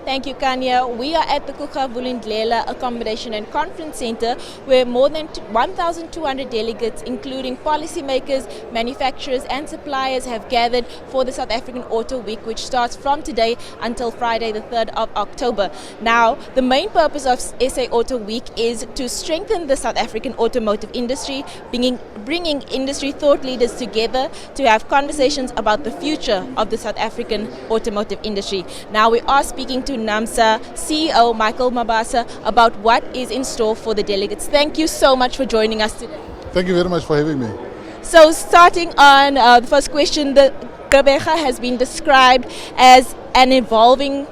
Thank you, Kanya. We are at the Kuka Vulindlela Accommodation and Conference Center where more than 1,200 delegates, including policymakers, manufacturers and suppliers, have gathered for the South African Auto Week, which starts from today until Friday, the 3rd of October. Now, the main purpose of SA Auto Week is to strengthen the South African automotive industry, bringing industry thought leaders together to have conversations about the future of the South African automotive industry. Now, we are speaking to NAAMSA CEO Michael Mabasa about what is in store for the delegates. Thank you so much for joining us today. Thank you very much for having me. So starting on the first question, the Gqeberha has been described as evolving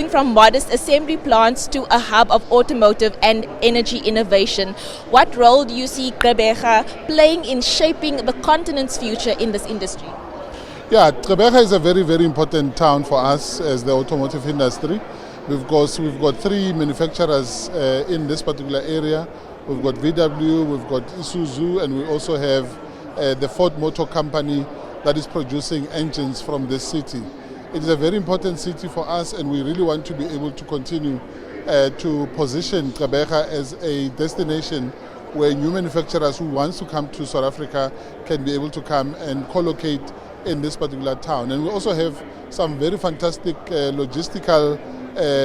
from modest assembly plants to a hub of automotive and energy innovation. What role do you see Gqeberha playing in shaping the continent's future in this industry? Yeah, Gqeberha is a very, very important town for us as the automotive industry. We've got three manufacturers in this particular area. We've got VW, we've got Isuzu, and we also have the Ford Motor Company that is producing engines from this city. It is a very important city for us, and we really want to be able to continue to position Gqeberha as a destination where new manufacturers who want to come to South Africa can be able to come and co-locate in this particular town. And we also have some very fantastic logistical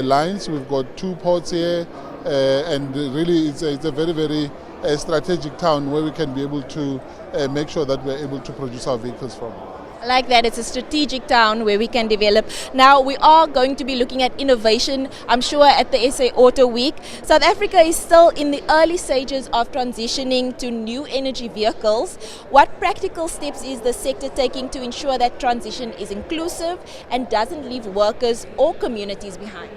lines. We've got two ports here, and really it's a very, very strategic town where we can be able to make sure that we're able to produce our vehicles from. I like that. It's a strategic town where we can develop. Now, we are going to be looking at innovation, I'm sure, at the SA Auto Week. South Africa is still in the early stages of transitioning to new energy vehicles. What practical steps is the sector taking to ensure that transition is inclusive and doesn't leave workers or communities behind?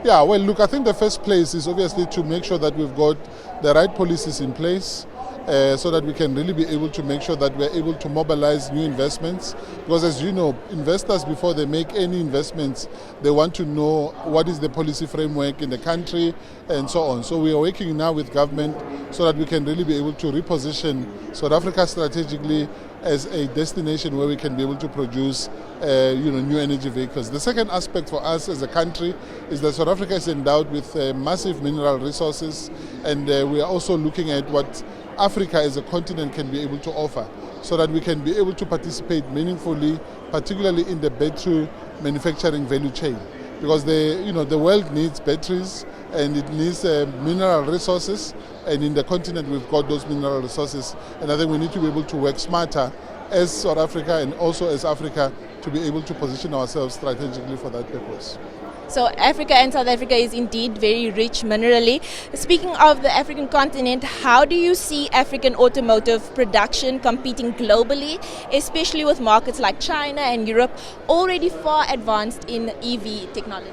Yeah, well, look, I think the first place is obviously to make sure that we've got the right policies in place. So that we can really be able to make sure that we're able to mobilize new investments. Because as you know, investors, before they make any investments, they want to know what is the policy framework in the country and so on. So we are working now with government so that we can really be able to reposition South Africa strategically as a destination where we can be able to produce new energy vehicles. The second aspect for us as a country is that South Africa is endowed with massive mineral resources, and we are also looking at what Africa as a continent can be able to offer so that we can be able to participate meaningfully, particularly in the battery manufacturing value chain. Because the world needs batteries and it needs mineral resources, and in the continent we've got those mineral resources, and I think we need to be able to work smarter as South Africa and also as Africa to be able to position ourselves strategically for that purpose. So Africa and South Africa is indeed very rich minerally. Speaking of the African continent, how do you see African automotive production competing globally, especially with markets like China and Europe already far advanced in EV technology?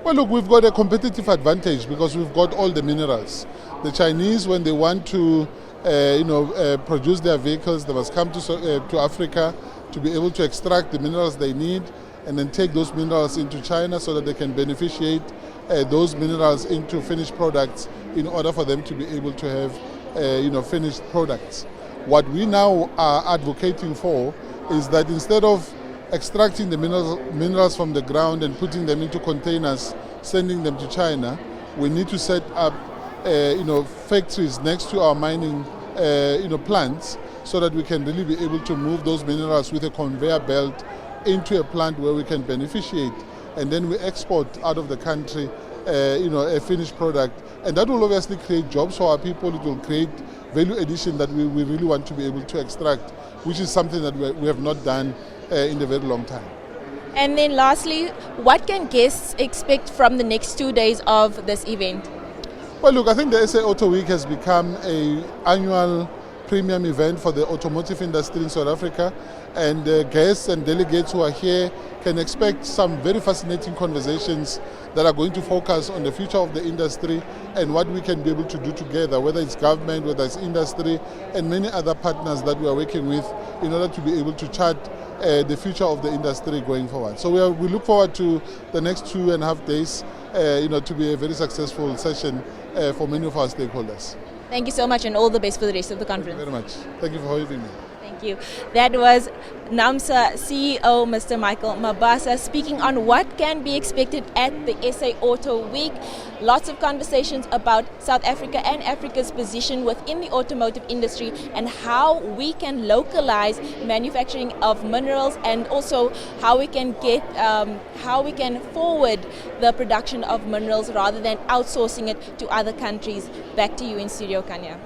Well, look, we've got a competitive advantage because we've got all the minerals. The Chinese, when they want to produce their vehicles, they must come to Africa to be able to extract the minerals they need and then take those minerals into China so that they can beneficiate those minerals into finished products in order for them to be able to have finished products. What we now are advocating for is that instead of extracting the minerals from the ground and putting them into containers, sending them to China, we need to set up factories next to our mining plants so that we can really be able to move those minerals with a conveyor belt into a plant where we can beneficiate, and then we export out of the country a finished product, and that will obviously create jobs for our people. It will create value addition that we really want to be able to extract, which is something that we have not done in a very long time. And then lastly, what can guests expect from the next 2 days of this event? Well, look, I think the SA Auto Week has become an annual premium event for the automotive industry in South Africa, and guests and delegates who are here can expect some very fascinating conversations that are going to focus on the future of the industry and what we can be able to do together, whether it's government, whether it's industry, and many other partners that we are working with in order to be able to chart the future of the industry going forward. So we look forward to the next 2.5 days to be a very successful session for many of our stakeholders. Thank you so much, and all the best for the rest of the conference. Thank you very much. Thank you for having me. Thank you. Thank you. That was NAMSA CEO Mr. Michael Mabasa speaking on what can be expected at the SA Auto Week. Lots of conversations about South Africa and Africa's position within the automotive industry and how we can localize manufacturing of minerals, and also how we can forward the production of minerals rather than outsourcing it to other countries. Back to you in studio, Kanya.